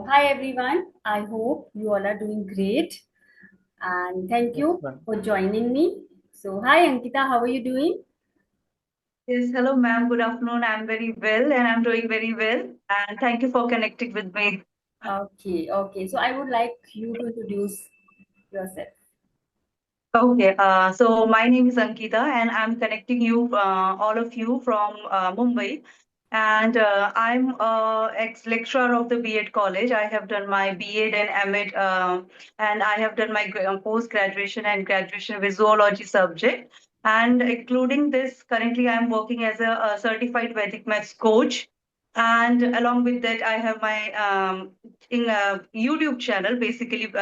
hi everyone. I hope you all are doing great and thank Yes, you ma'am. for joining me. So, hi Ankita, how are you doing? Yes, hello, ma'am. Good afternoon. I'm very well and I'm doing very well. And thank you for connecting with me. Okay. So, I would like you to introduce yourself. Okay, so my name is Ankita and I'm connecting you, all of you from Mumbai. And I'm ex-lecturer of the B.Ed college. I have done my B.Ed and M.Ed, and I have done my post-graduation and graduation with zoology subject. And including this, currently I'm working as a certified Vedic maths coach. And along with that, I have my in a YouTube channel, basically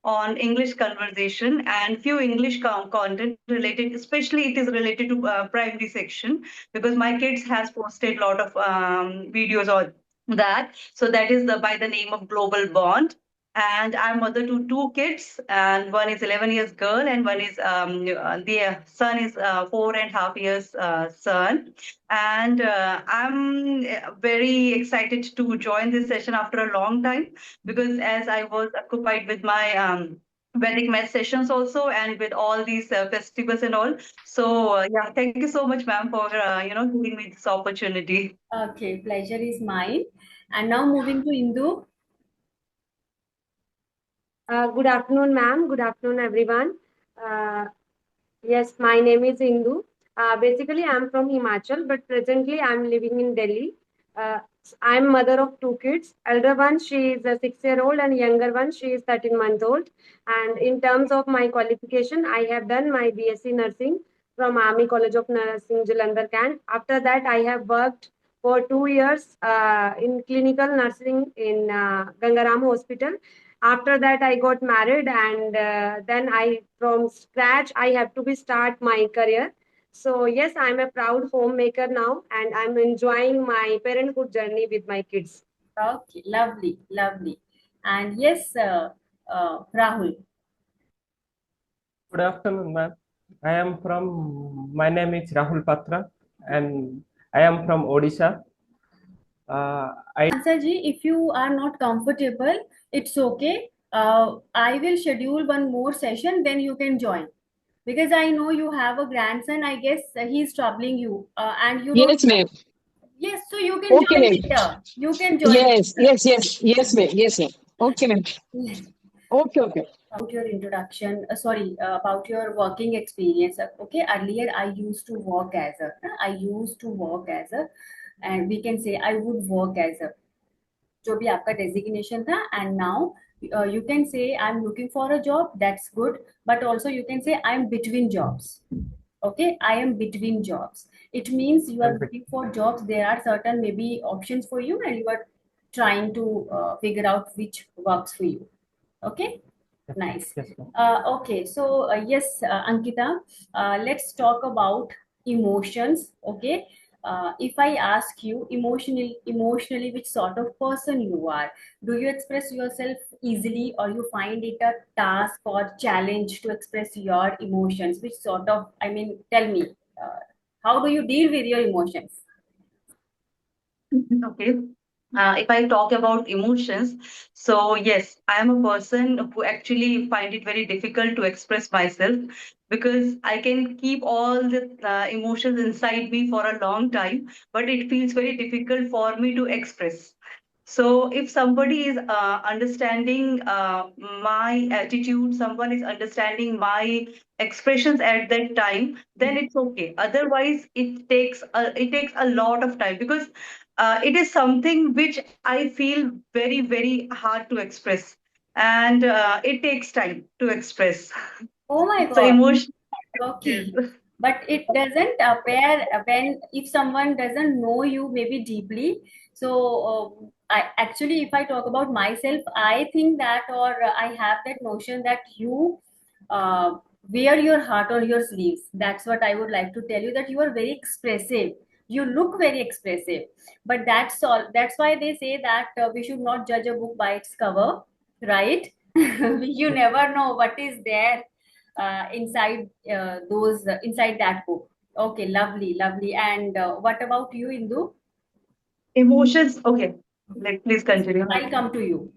on English conversation and few English content related, especially it is related to primary section because my kids has posted a lot of videos on that. So that is the by the name of Global Bond. And I'm mother to two kids, and one is 11 years girl, and one is the son is 4.5 years son. And I'm very excited to join this session after a long time because as I was occupied with my Vedic math sessions also and with all these festivals and all. So yeah, thank you so much, ma'am, for giving me this opportunity. Okay, pleasure is mine. And now moving to Indu. Good afternoon, ma'am. Good afternoon, everyone. Uh, yes, my name is Indu. Basically, I'm from Himachal, but presently I'm living in Delhi. Uh, I'm mother of two kids. Elder one, she is a 6-year-old, and younger one, she is 13 months old. And in terms of my qualification, I have done my BSc Nursing from Army College of Nursing, Jalandhar, Can. After that, I have worked for 2 years in clinical nursing in Gangaram Hospital. After that I got married, and then I from scratch I have to be start my career. So yes, I'm a proud homemaker now, and I'm enjoying my parenthood journey with my kids. Okay, lovely. And yes, Rahul. Good afternoon, ma'am. My name is Rahul Patra, and I am from Odisha. I Answer ji, if you are not comfortable, it's okay. I will schedule one more session, then you can join. Because I know you have a grandson, I guess he's troubling you, and you don't. Yes, ma'am. Yes, so you can Okay, join ma'am. later. You can join Yes, later. yes, yes, yes, ma'am. Yes, ma'am. Okay, ma'am. Yes. Okay, okay. About your introduction, sorry, about your working experience. Okay, earlier I used to work as a, and we can say I would work as a, जो भी आपका designation था, and now you can say I'm looking for a job. That's good, but also you can say I'm between jobs. Okay, I am between jobs. It means you are am looking for jobs. There are certain maybe options for you, and you are trying to figure out which works for you. Okay, nice. yes, ma'am. Okay, so yes, Ankita, let's talk about emotions. Okay, if I ask you emotionally, which sort of person you are, do you express yourself easily, or you find it a task or challenge to express your emotions? Which sort of, I mean, tell me, how do you deal with your emotions? Okay. If I talk about emotions, so yes, I am a person who actually find it very difficult to express myself because I can keep all the emotions inside me for a long time, but it feels very difficult for me to express. So if somebody is understanding my attitude, someone is understanding my expressions at that time, then it's okay. Otherwise, it takes a lot of time because it is something which I feel very, very hard to express. And it takes time to express. Oh my So God. emotion, yes. Okay, but it doesn't appear when if someone doesn't know you maybe deeply. So, I actually, if I talk about myself, I think that, or I have that notion that you uh, wear your heart on your sleeves. That's what I would like to tell you, that you are very expressive. You look very expressive, but that's all. That's why they say that we should not judge a book by its cover, right? You never know what is there inside that book. Okay, lovely. And what about you, Indu? Emotions, okay. Please continue. I come to you.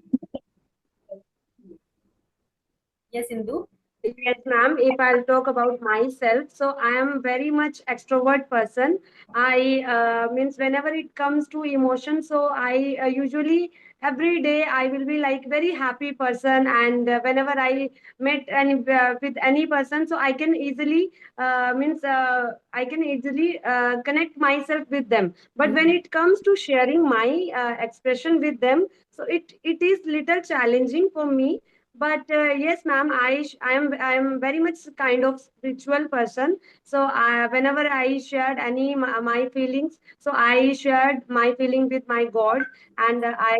Yes, Indu. Yes, ma'am. If I'll talk about myself, so I am very much extrovert person. I means whenever it comes to emotion, so I usually every day I will be like very happy person, and whenever I met any with any person, so I can easily I can easily connect myself with them. But when it comes to sharing my expression with them, so it is little challenging for me, but yes, ma'am, I am very much kind of spiritual person. So whenever I shared any my feelings, so I shared my feeling with my God, and I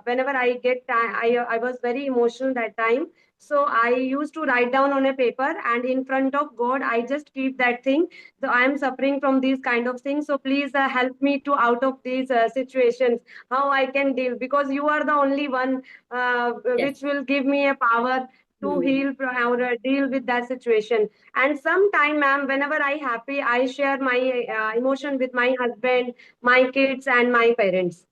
whenever I get time, I was very emotional that time. So I used to write down on a paper, and in front of God, I just keep that thing. So I am suffering from these kind of things. So please help me to out of these situations. How I can deal, because you are the only one Yes. which will give me a power to Hmm. heal or deal with that situation. And sometime, ma'am, whenever I happy, I share my emotion with my husband, my kids, and my parents.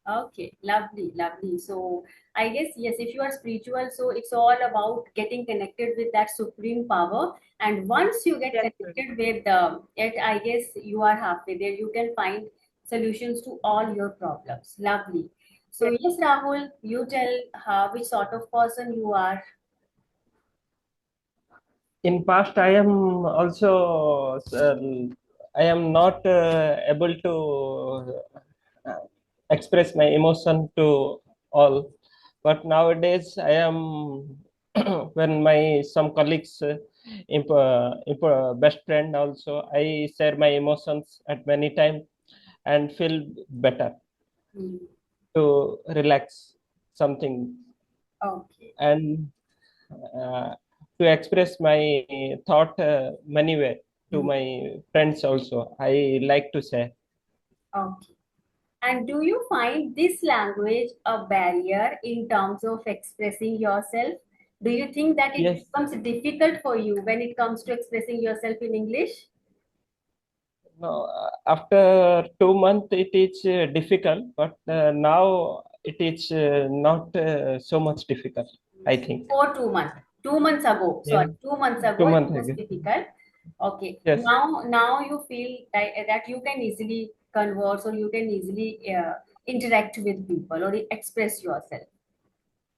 Okay, lovely, lovely. So I guess yes, if you are spiritual, so it's all about getting connected with that supreme power. And once you get Yes, ma'am. connected with it, I guess you are halfway there. You can find solutions to all your problems. Lovely. So Yes. yes, Rahul, you tell which sort of person you are. In past I am also I am not able to uh, express my emotion to all, but nowadays I am when my some colleagues best friend also, I share my emotions at many time and feel better Hmm. to relax something, Okay. and uh, to express my thought many way to Hmm. my friends also. I like to say Okay. And do you find this language a barrier in terms of expressing yourself? Do you think that it yes. becomes difficult for you when it comes to expressing yourself in English? No, after 2 months it is difficult, but now it is not so much difficult, I think. For 2 months. 2 months ago, Yeah, sorry, 2 months two ago, it months was ago. difficult. Okay. Yes, Now you feel that you can easily converse or you can easily interact with people or express yourself.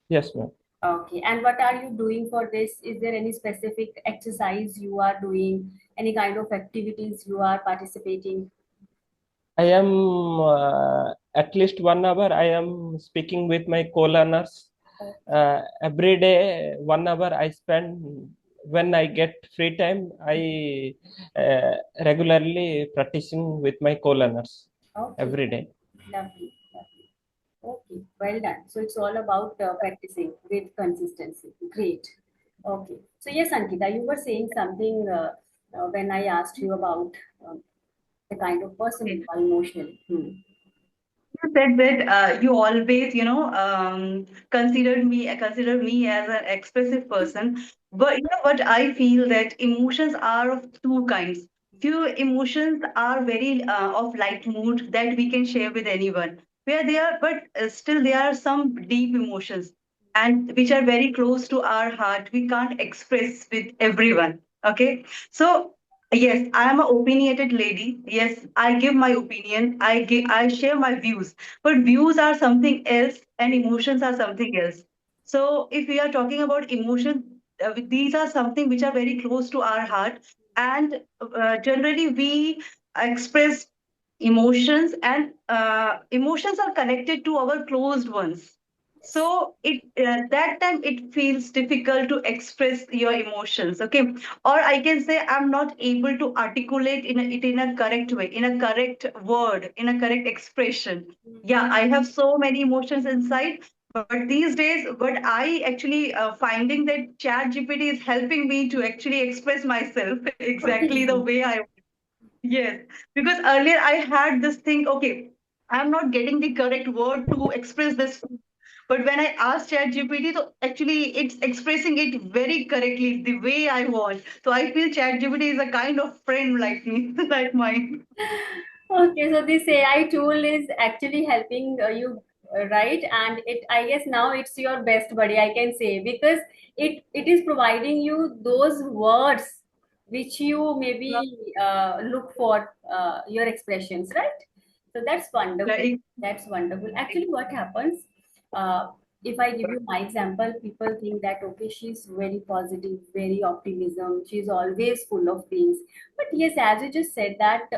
yes, ma'am. Okay. And what are you doing for this? Is there any specific exercise you are doing? Any kind of activities you are participating? I am at least 1 hour. I am speaking with my co-learners. Every day, 1 hour I spend when I get free time. I regularly practicing with my co-learners Okay. every day. Lovely. Lovely. Okay. Well done. So it's all about practicing with consistency. Great. Okay. So yes, Ankita, you were saying something when I asked you about the kind of person Okay. you are emotionally. Hmm. You said that you always, consider me as an expressive person. But you know what? I feel that emotions are of two kinds. Few emotions are very of light mood that we can share with anyone. Where they are, but still there are some deep emotions and which are very close to our heart. We can't express with everyone. Okay, so yes, I am an opinionated lady. Yes, I give my opinion. I share my views. But views are something else and emotions are something else. So if we are talking about emotions, these are something which are very close to our heart, and generally we express emotions, and emotions are connected to our closed ones. Yes. So it that time it feels difficult to express your emotions. Okay, or I can say I'm not able to articulate it in a correct way, in a correct word, in a correct expression. Yeah, I have so many emotions inside, but these days, but I actually finding that Chat GPT is helping me to actually express myself exactly the Okay. way I. Yes, because earlier I had this thing, okay, I'm not getting the correct word to express this. But when I asked ChatGPT, so actually it's expressing it very correctly the way I want. So I feel ChatGPT is a kind of friend like me, like mine. Okay, so this AI tool is actually helping you, right? And it, I guess now it's your best buddy, I can say, because it is providing you those words which you maybe look for your expressions, right? So that's wonderful. Like, That's wonderful. Actually, what happens? Uh, if I give you my example, people think that okay, she's very positive, very optimism. She's always full of things. But yes, as you just said that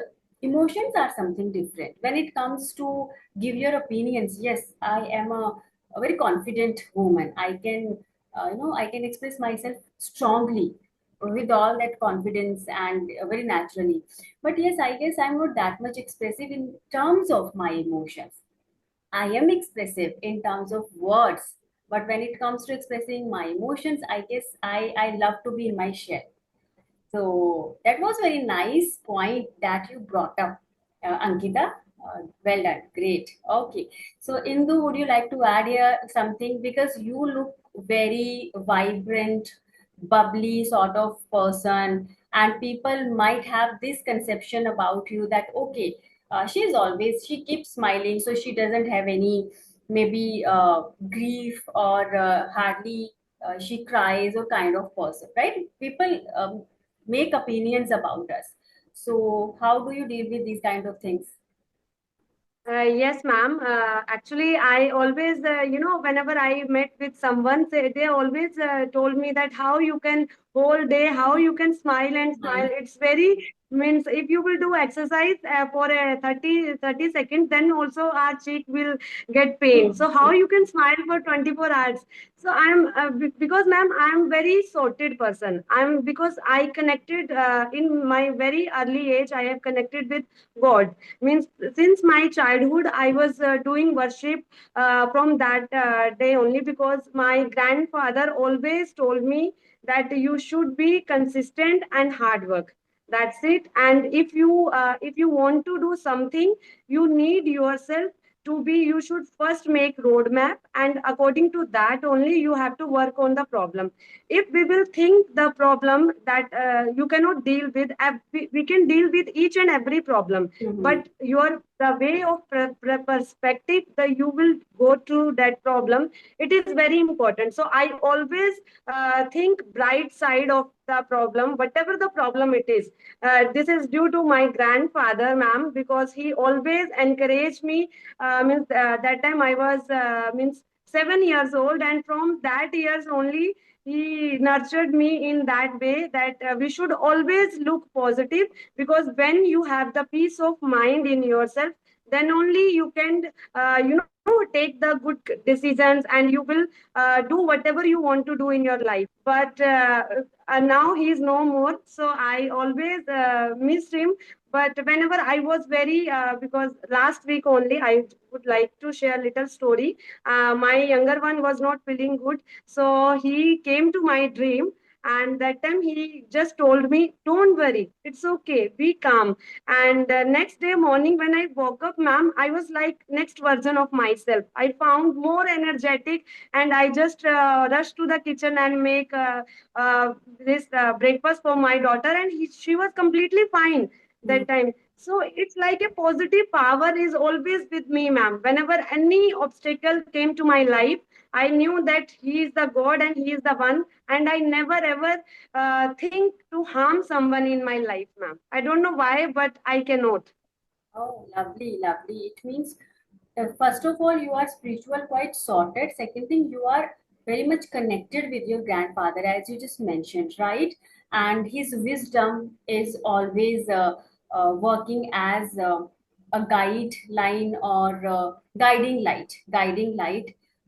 emotions are something different when it comes to give your opinions. Yes, I am a very confident woman. I can I can express myself strongly with all that confidence and very naturally. But yes, I guess I'm not that much expressive in terms of my emotions. I am expressive in terms of words, but when it comes to expressing my emotions, I guess I love to be in my shell. So that was very nice point that you brought up, Ankita. Well done, great. Okay, so Indu, would you like to add here something, because you look very vibrant, bubbly sort of person, and people might have this conception about you that okay, she keeps smiling, so she doesn't have any maybe grief or hardly she cries or kind of person, right? People make opinions about us. So, how do you deal with these kind of things? Yes, ma'am. Actually, I always, whenever I met with someone, they always told me that how you can whole day, how you can smile and smile. Smile. It's very means if you will do exercise for a 30 seconds, then also our cheek will get pain. So how you can smile for 24 hours? So I'm because ma'am, I'm very sorted person. I'm because I connected in my very early age. I have connected with God means since my childhood I was doing worship from that day only because my grandfather always told me that you should be consistent and hard work. That's it. And if you want to do something, you need yourself to be, you should first make roadmap, and according to that only you have to work on the problem. If we will think the problem that you cannot deal with, we can deal with each and every problem, Mhm. but your the way of perspective that you will go through that problem, it is very important. So I always think bright side of the problem, whatever the problem it is. This is due to my grandfather, ma'am, because he always encouraged me. Means that time I was means 7 years old, and from that years only he nurtured me in that way that we should always look positive, because when you have the peace of mind in yourself, then only you can take the good decisions, and you will do whatever you want to do in your life. But now he is no more, so I always missed him. But whenever I was very because last week only I would like to share a little story. My younger one was not feeling good, so he came to my dream, and that time he just told me, don't worry, it's okay, be calm. And next day morning when I woke up, ma'am, I was like next version of myself. I found more energetic, and I just rushed to the kitchen and make this breakfast for my daughter, and she was completely fine Mhm. that time. So it's like a positive power is always with me, ma'am. Whenever any obstacle came to my life, I knew that he is the God and he is the one, and I never ever think to harm someone in my life, ma'am. I don't know why, but I cannot. Oh, lovely, lovely. It means, first of all, you are spiritual, quite sorted. Second thing, you are very much connected with your grandfather, as you just mentioned, right? And his wisdom is always working as a guideline or guiding light,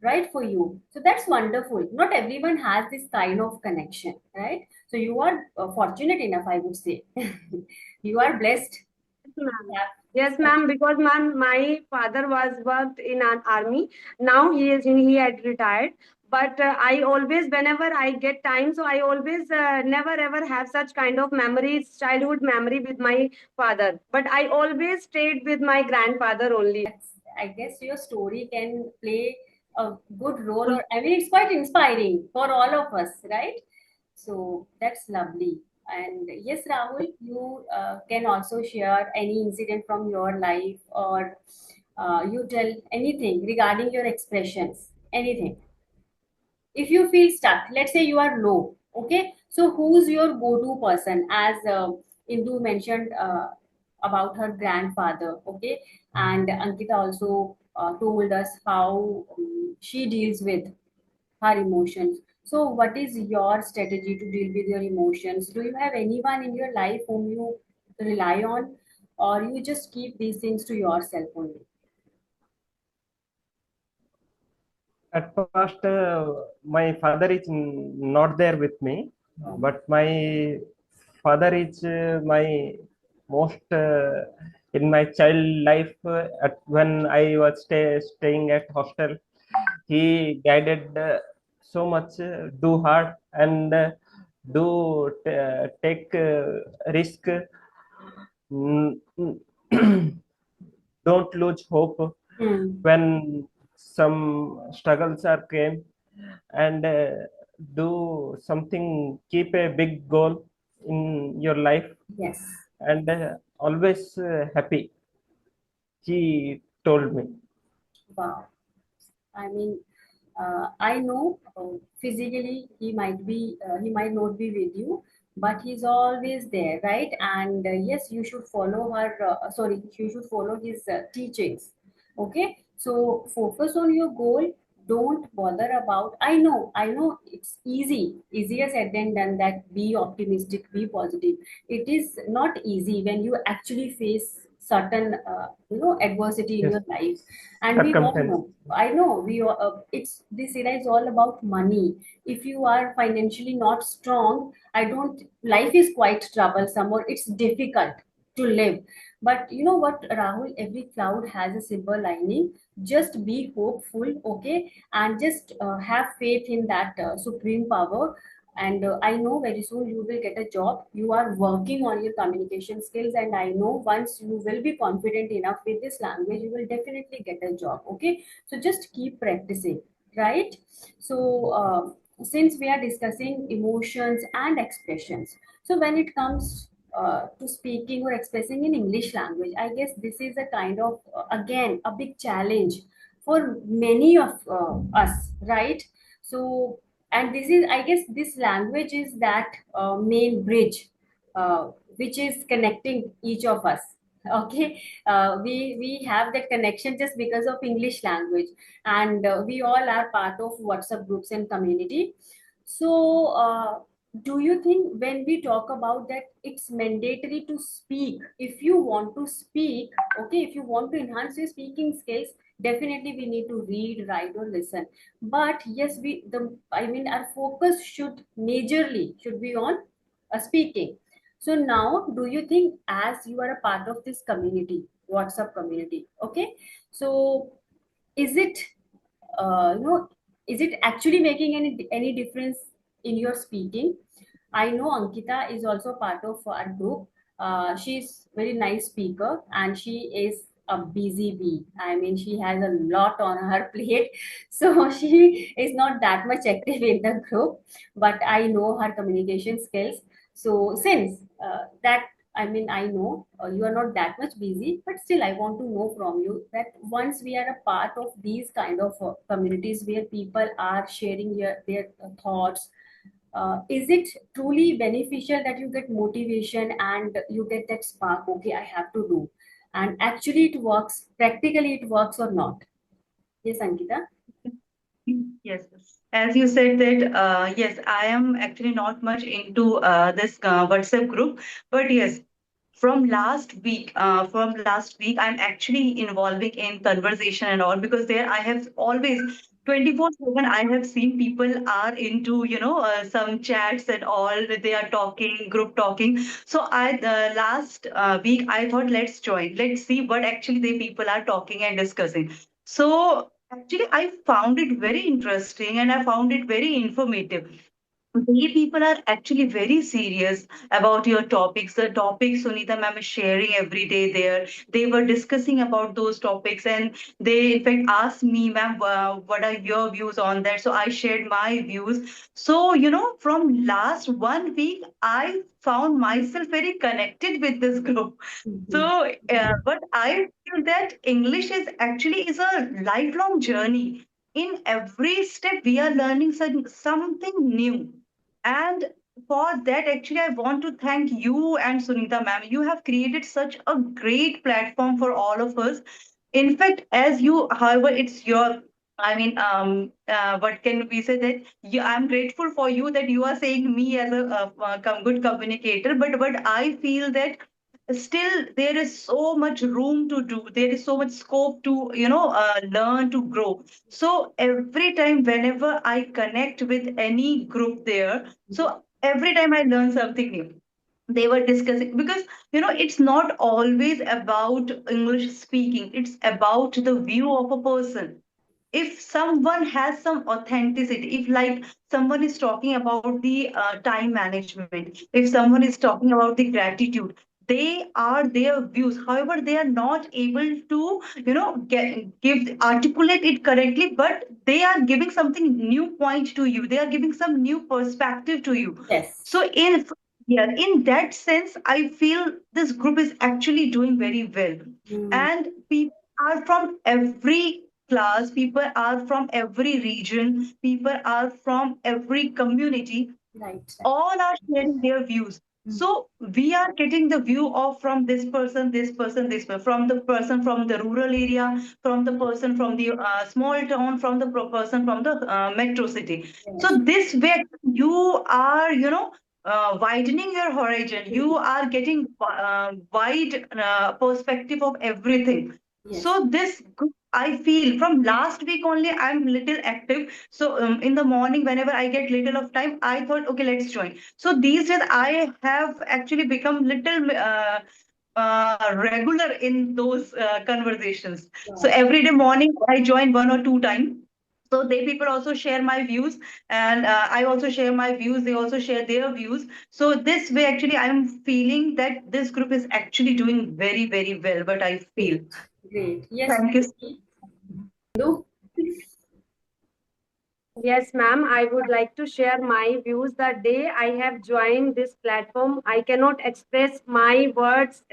right, for you. So that's wonderful. Not everyone has this kind of connection, right? So you are fortunate enough, I would say. You are blessed. Ma'am. Yeah. Yes, ma'am. Because ma'am, my father was worked in an army. Now he had retired. But I always, whenever I get time, so I always never ever have such kind of memories, childhood memory with my father. But I always stayed with my grandfather only. That's, I guess your story can play a good role, or I mean, it's quite inspiring for all of us, right? So that's lovely. And yes, Rahul, you can also share any incident from your life, or you tell anything regarding your expressions, anything. If you feel stuck, let's say you are low, okay, so who's your go-to person? As Indu mentioned about her grandfather, okay, and Ankita also told us how she deals with her emotions. So what is your strategy to deal with your emotions? Do you have anyone in your life whom you rely on, or you just keep these things to yourself only? At first, my father is not there with me, but my father is my most in my child life. When I was staying at hostel, he guided so much. Do hard and take risk. Mm, don't lose hope Hmm. when some struggles are came, and do something, keep a big goal in your life, Yes. and always happy, he told me. Wow. I mean, I know physically he might not be with you, but he's always there, right? And yes, you should follow sorry, you should follow his teachings. Okay, so focus on your goal. Don't bother about. I know it's easier said than done. That be optimistic, be positive. It is not easy when you actually face certain adversity in Yes, your life, and we all circumstance. know. I know it's this era is all about money. If you are financially not strong, I don't. Life is quite troublesome, or it's difficult to live. But you know what, Rahul? Every cloud has a silver lining. Just be hopeful, okay, and just have faith in that supreme power. And I know very soon you will get a job. You are working on your communication skills, and I know once you will be confident enough with this language, you will definitely get a job. Okay, so just keep practicing, right? So since we are discussing emotions and expressions, so when it comes to speaking or expressing in English language, I guess this is a kind of again a big challenge for many of us, right? So, and this is, I guess, this language is that main bridge uh, which is connecting each of us. Okay, we have that connection just because of English language, and we all are part of WhatsApp groups and community. So, do you think when we talk about that, it's mandatory to speak? If you want to speak, okay, if you want to enhance your speaking skills, definitely we need to read, write, or listen. But yes, I mean, our focus should be on speaking. So now, do you think, as you are a part of this community, WhatsApp community, okay, so is it uh, you know is it actually making any difference in your speaking? I know Ankita is also part of our group. She's very nice speaker, and she is a busy bee. I mean, she has a lot on her plate, so she is not that much active in the group. But I know her communication skills. So since that, I mean, I know you are not that much busy, but still, I want to know from you that once we are a part of these kind of communities where people are sharing their thoughts, is it truly beneficial that you get motivation and you get that spark? Okay, I have to do, and actually it works. Practically, it works or not? Yes, Ankita. Yes. As you said that, yes, I am actually not much into this WhatsApp group, but yes, from last week, I'm actually involving in conversation and all, because there I have always 24/7. I have seen people are into, some chats and all. They are talking, group talking. So I last week I thought, let's join, let's see what actually the people are talking and discussing. So actually, I found it very interesting and I found it very informative. they people are actually very serious about your topics. The topics Sunita ma'am is sharing every day there. They were discussing about those topics, and they in fact asked me, ma'am, what are your views on that? So I shared my views. So, from last 1 week, I found myself very connected with this group. Mhm. So, but I feel that English is a lifelong journey. In every step, we are learning something new. And for that, actually, I want to thank you and Sunita ma'am. You have created such a great platform for all of us. In fact, however, it's your, what can we say that I'm grateful for you that you are saying me as a good communicator. But I feel that still there is so much room to do. There is so much scope to learn to grow. So every time whenever I connect with any group there, so every time I learn something new. They were discussing because it's not always about English speaking, it's about the view of a person. If someone has some authenticity, if like someone is talking about the time management, if someone is talking about the gratitude, they are their views, however they are not able to give articulate it correctly, but they are giving something new point to you, they are giving some new perspective to you. Yes. So in that sense, I feel this group is actually doing very well. Mm. And people are from every class, people are from every region, people are from every community, Right, right. all are sharing their views. Mm. So we are getting the view of from this person, this person, this person, from the person from the rural area, from the person from the small town, from the person from the metro city. Yes. So this way you are, widening your horizon. You are getting wide perspective of everything. Yes. So this group, I feel from last week only I'm little active. So in the morning, whenever I get little of time, I thought, okay, let's join. So these days, I have actually become little regular in those conversations. So Wow. every day morning, I join 1 or 2 times. So they people also share my views, and I also share my views. They also share their views. So this way, actually, I'm feeling that this group is actually doing very, very well. But I feel. Great. Great. Yes. Thank you. No. Yes, ma'am. I would like to share my views. The day I have joined this platform, I cannot express my words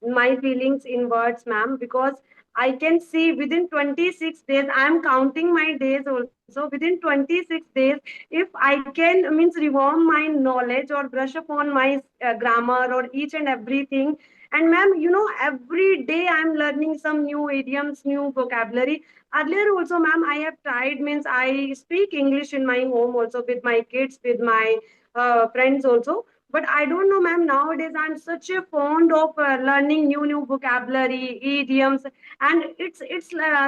my feelings in words, ma'am, because I can see within 26 days. I am counting my days also. Within 26 days, if I can means revamp my knowledge or brush upon my grammar or each and everything. And ma'am, every day I'm learning some new idioms, new vocabulary. Earlier also, ma'am, I have tried, means I speak English in my home also with my kids, with my friends also. But I don't know, ma'am, nowadays I'm such a fond of learning new vocabulary, idioms. And it's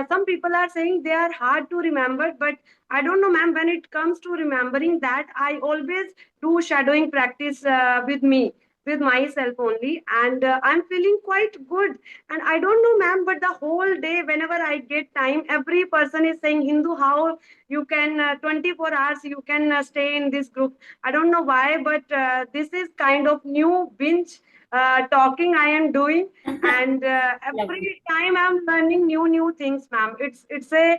some people are saying they are hard to remember, but I don't know, ma'am, when it comes to remembering that, I always do shadowing practice with me, with myself only. And I'm feeling quite good. And I don't know, ma'am, but the whole day, whenever I get time, every person is saying, Hindu, how you can 24 hours you can stay in this group. I don't know why, but this is kind of new binge talking I am doing. And Lovely. every time I'm learning new things, ma'am. It's a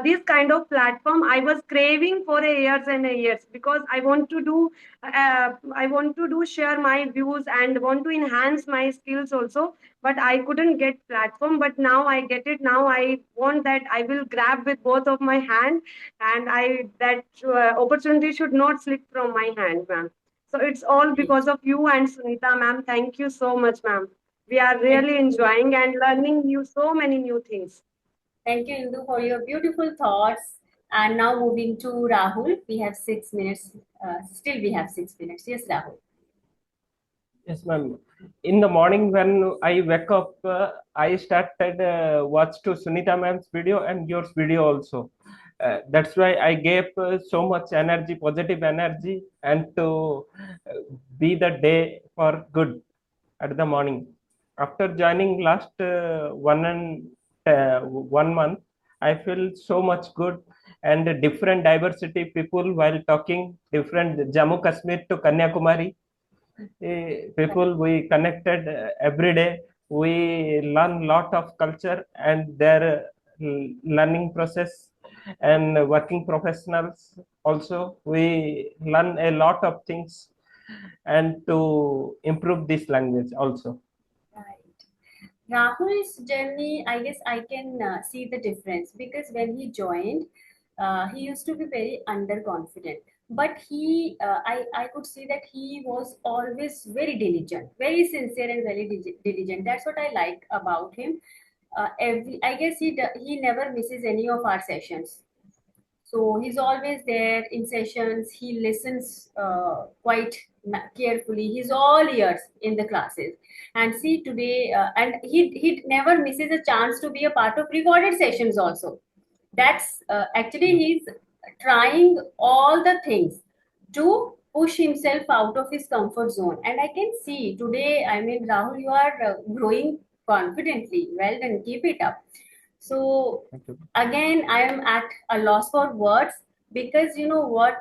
this kind of platform I was craving for a years and a years, because I want to do share my views and want to enhance my skills also. But I couldn't get platform, but now I get it. Now I want that I will grab with both of my hand, and I that opportunity should not slip from my hand, ma'am. So it's all Great. because of you and Sunita, ma'am. Thank you so much, ma'am. We are Thank really you. enjoying and learning so many new things. Thank you, Indu, for your beautiful thoughts. And now moving to Rahul. We have 6 minutes. Still, we have 6 minutes. Yes, Rahul. Yes, ma'am. In the morning when I wake up, I started watch to Sunita ma'am's video and yours video also. That's why I gave so much energy, positive energy, and to be the day for good at the morning. After joining last 1 month, I feel so much good, and different diversity people while talking different Jammu Kashmir to Kanyakumari. People we connected every day. We learn lot of culture and their learning process and working professionals also. We learn a lot of things and to improve this language also. Right. Rahul's journey, I guess I can see the difference because when he joined, he used to be very underconfident. But I could see that he was always very diligent, very sincere, and very diligent. That's what I like about him. I guess he never misses any of our sessions. So he's always there in sessions. He listens quite carefully. He's all ears in the classes. And see today, and he never misses a chance to be a part of recorded sessions also. That's actually he's trying all the things to push himself out of his comfort zone. And I can see today, I mean, Rahul, you are growing confidently. Well done, keep it up. So again, I am at a loss for words because you know what?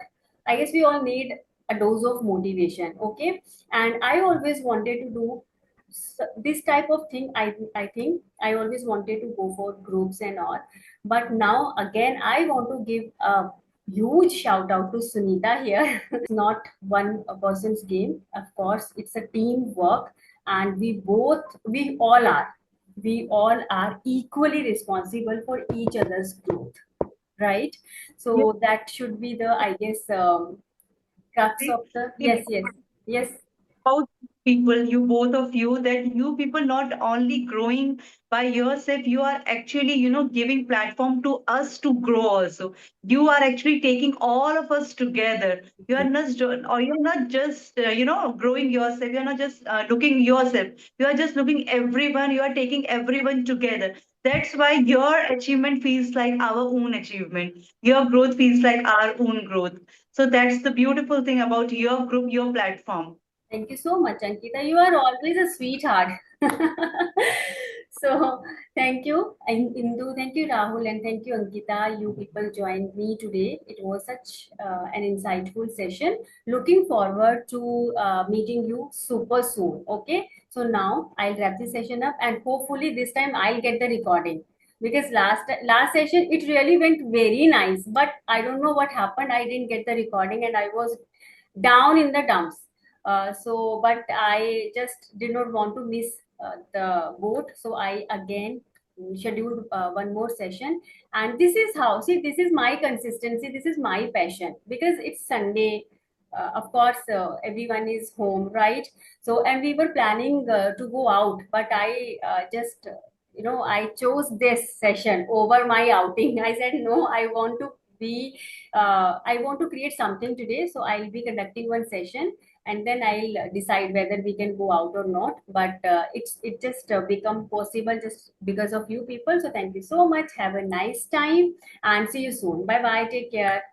I guess we all need a dose of motivation, okay? And I always wanted to do this type of thing. I think I always wanted to go for groups and all, but now again, I want to give a huge shout out to Sunita here. Not one person's game, of course, it's a teamwork, and we all are equally responsible for each other's growth, right? Yes, So that should be the, I guess, crux of the, it's yes. about people, you both of you, that you people not only growing by yourself, you are actually, giving platform to us to grow also. You are actually taking all of us together. You are not, or you're not just, growing yourself. You're not just looking yourself. You are just looking everyone. You are taking everyone together. That's why your achievement feels like our own achievement. Your growth feels like our own growth. So that's the beautiful thing about your group, your platform. Thank you so much, Ankita. You are always a sweetheart. So, thank you, and Indu. Thank you, Rahul, and thank you, Ankita. You people joined me today. It was such an insightful session. Looking forward to meeting you super soon. Okay. So now I'll wrap this session up, and hopefully this time I'll get the recording because last session it really went very nice, but I don't know what happened. I didn't get the recording, and I was down in the dumps. But I just did not want to miss the boat. So I again scheduled one more session. And this is how, see, this is my consistency. This is my passion because it's Sunday. Of course, everyone is home, right? So, and we were planning to go out, but I I chose this session over my outing. I said, no, I want to create something today, so I'll be conducting one session, and then I'll decide whether we can go out or not. But it just become possible just because of you people. So thank you so much. Have a nice time and see you soon. Bye bye. Take care.